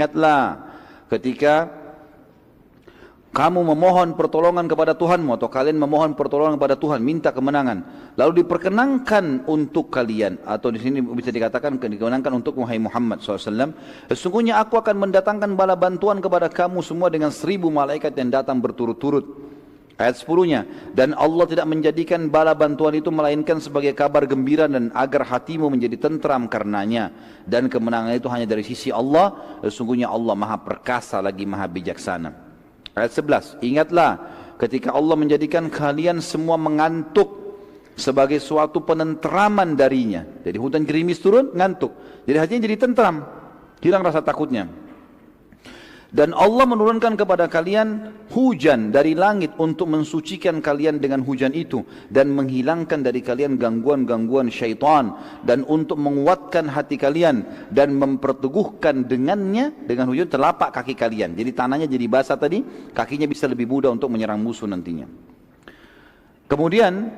ingatlah ketika kamu memohon pertolongan kepada Tuhanmu, atau kalian memohon pertolongan kepada Tuhan, minta kemenangan, lalu diperkenankan untuk kalian, atau di sini bisa dikatakan dikenankan untuk Muhammad SAW, sesungguhnya aku akan mendatangkan bala bantuan kepada kamu semua dengan 1000 malaikat yang datang berturut-turut. Ayat 10-nya, dan Allah tidak menjadikan bala bantuan itu melainkan sebagai kabar gembira dan agar hatimu menjadi tentram karenanya, dan kemenangan itu hanya dari sisi Allah, sesungguhnya Allah maha perkasa lagi maha bijaksana. Ayat 11, ingatlah ketika Allah menjadikan kalian semua mengantuk sebagai suatu penentraman darinya. Jadi hujan gerimis turun, ngantuk. Jadi hatinya jadi tentram, hilang rasa takutnya. Dan Allah menurunkan kepada kalian hujan dari langit untuk mensucikan kalian dengan hujan itu, dan menghilangkan dari kalian gangguan-gangguan syaitan, dan untuk menguatkan hati kalian dan memperteguhkan dengannya, dengan hujan, telapak kaki kalian. Jadi tanahnya jadi basah tadi, kakinya bisa lebih mudah untuk menyerang musuh nantinya. Kemudian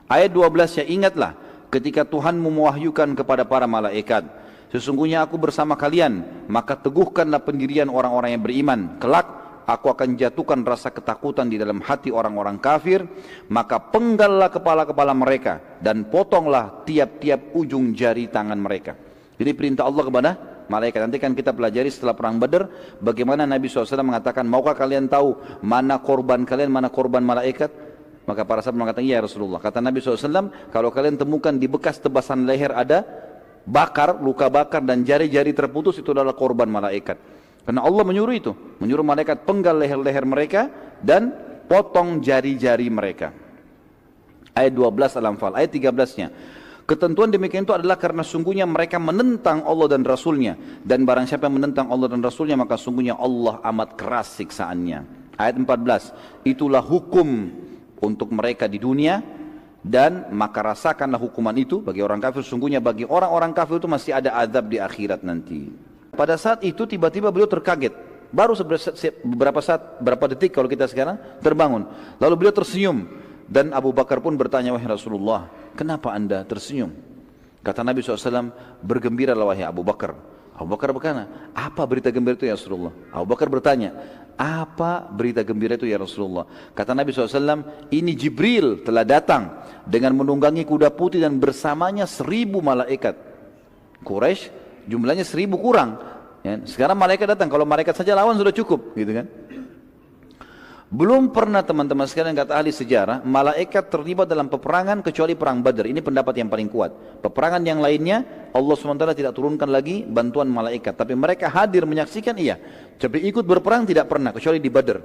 ayat 12, ya ingatlah ketika Tuhanmu mewahyukan kepada para malaikat, sesungguhnya aku bersama kalian, maka teguhkanlah pendirian orang-orang yang beriman. Kelak aku akan jatuhkan rasa ketakutan di dalam hati orang-orang kafir, maka penggallah kepala-kepala mereka dan potonglah tiap-tiap ujung jari tangan mereka. Jadi perintah Allah kepada malaikat. Nanti kan kita pelajari setelah perang Badar bagaimana Nabi SAW mengatakan, maukah kalian tahu mana korban kalian, mana korban malaikat? Maka para sahabat mengatakan, iya Rasulullah. Kata Nabi SAW, kalau kalian temukan di bekas tebasan leher ada bakar, luka bakar dan jari-jari terputus, itu adalah korban malaikat. Karena Allah menyuruh itu, menyuruh malaikat penggal leher-leher mereka dan potong jari-jari mereka. Ayat 12 Al-Anfal. Ayat 13-nya, ketentuan demikian itu adalah karena sungguhnya mereka menentang Allah dan Rasulnya, dan barang siapa yang menentang Allah dan Rasulnya maka sungguhnya Allah amat keras siksaannya. Ayat 14, itulah hukum untuk mereka di dunia, dan maka rasakanlah hukuman itu bagi orang kafir. Sungguhnya bagi orang-orang kafir itu masih ada azab di akhirat nanti. Pada saat itu tiba-tiba beliau terkaget. Baru beberapa saat, berapa detik kalau kita sekarang terbangun. Lalu beliau tersenyum. Dan Abu Bakar pun bertanya, wahai Rasulullah, kenapa anda tersenyum? Kata Nabi SAW, bergembiralah wahai Abu Bakar. Abu Bakar berkata, apa berita gembira itu ya Rasulullah? Abu Bakar bertanya, apa berita gembira itu ya Rasulullah? Kata Nabi SAW, ini Jibril telah datang dengan menunggangi kuda putih dan bersamanya 1000 malaikat. Quraisy jumlahnya 1000 kurang. Ya, sekarang malaikat datang, kalau malaikat saja lawan sudah cukup, gitu kan? Belum pernah teman-teman sekalian, kata ahli sejarah, malaikat terlibat dalam peperangan kecuali perang Badar. Ini pendapat yang paling kuat. Peperangan yang lainnya Allah SWT tidak turunkan lagi bantuan malaikat, tapi mereka hadir menyaksikan, iya. Tapi ikut berperang tidak pernah kecuali di Badar.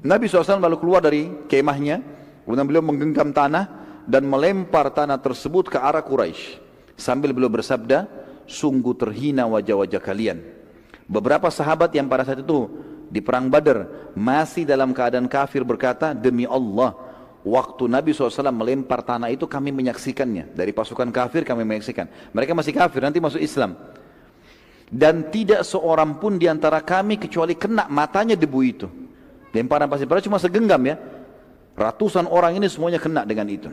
Nabi SAW lalu keluar dari kemahnya, kemudian beliau menggenggam tanah dan melempar tanah tersebut ke arah Quraisy sambil beliau bersabda, sungguh terhina wajah-wajah kalian. Beberapa sahabat yang pada saat itu di perang Badar masih dalam keadaan kafir berkata, demi Allah, waktu Nabi SAW melempar tanah itu kami menyaksikannya. Dari pasukan kafir kami menyaksikan. Mereka masih kafir, nanti masuk Islam. Dan tidak seorang pun di antara kami kecuali kena matanya debu itu. Lemparan pasir, padahal cuma segenggam ya. Ratusan orang ini semuanya kena dengan itu.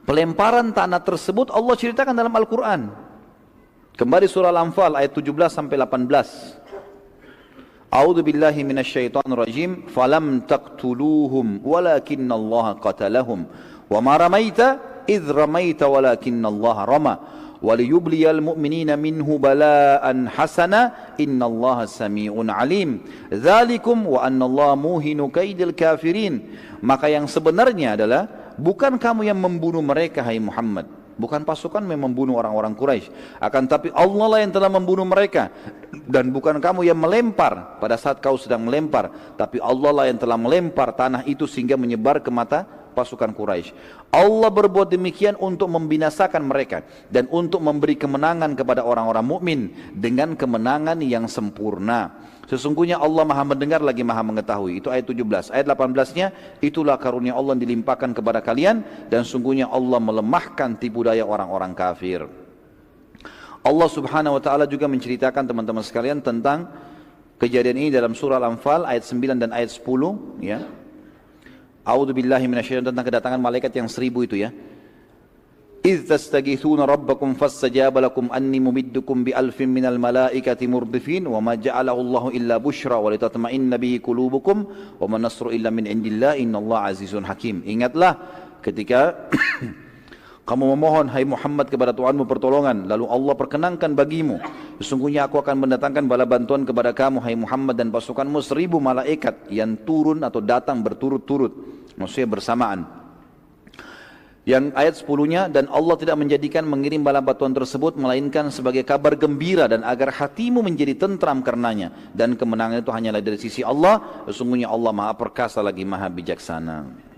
Pelemparan tanah tersebut Allah ceritakan dalam Al-Quran. Kembali surah Al-Anfal ayat 17 sampai 18. A'udzu billahi minasyaitonir rajim. Falam taqtuluhum walakinnallaha qatalahum wa ma ramaita idz ramaita walakinnallaha rama waliyubliyal mu'minina minhu bala'an hasana innallaha sami'un alim. Dzalikum wa annallaha muhinu kaidil kafirin. Maka yang sebenarnya adalah bukan kamu yang membunuh mereka hai Muhammad, bukan pasukan yang membunuh orang-orang Quraisy, akan tapi Allah lah yang telah membunuh mereka. Dan bukan kamu yang melempar pada saat kau sedang melempar, tapi Allah lah yang telah melempar tanah itu sehingga menyebar ke mata pasukan Quraisy. Allah berbuat demikian untuk membinasakan mereka dan untuk memberi kemenangan kepada orang-orang mukmin dengan kemenangan yang sempurna. Sesungguhnya Allah maha mendengar lagi maha mengetahui. Itu ayat 17. Ayat 18-nya, itulah karunia Allah yang dilimpahkan kepada kalian dan sungguhnya Allah melemahkan tipu daya orang-orang kafir. Allah Subhanahu wa taala juga menceritakan teman-teman sekalian tentang kejadian ini dalam surah Al-Anfal ayat 9 dan ayat 10 ya. A'udzu billahi minasyaitonir rajim, tentang kedatangan malaikat yang 1000 itu ya. إذ تستغيثون ربكم فاستجاب لكم أني ممدكم بألف من الملائكة مردفين وما جعله الله إلا بشرى ولتطمئن به قلوبكم وما النصر إلا من عند الله إن الله عزيز حكيم. Ingatlah ketika kamu memohon hai Muhammad kepada Tuhanmu pertolongan, lalu Allah perkenankan bagimu, sesungguhnya aku akan mendatangkan bala bantuan kepada kamu hai Muhammad dan pasukanmu 1000 malaikat yang turun atau datang berturut-turut, maksudnya bersamaan. Yang ayat 10-nya, dan Allah tidak menjadikan mengirim bala bantuan tersebut melainkan sebagai kabar gembira dan agar hatimu menjadi tentram karenanya, dan kemenangan itu hanyalah dari sisi Allah, sesungguhnya Allah Maha Perkasa lagi Maha Bijaksana.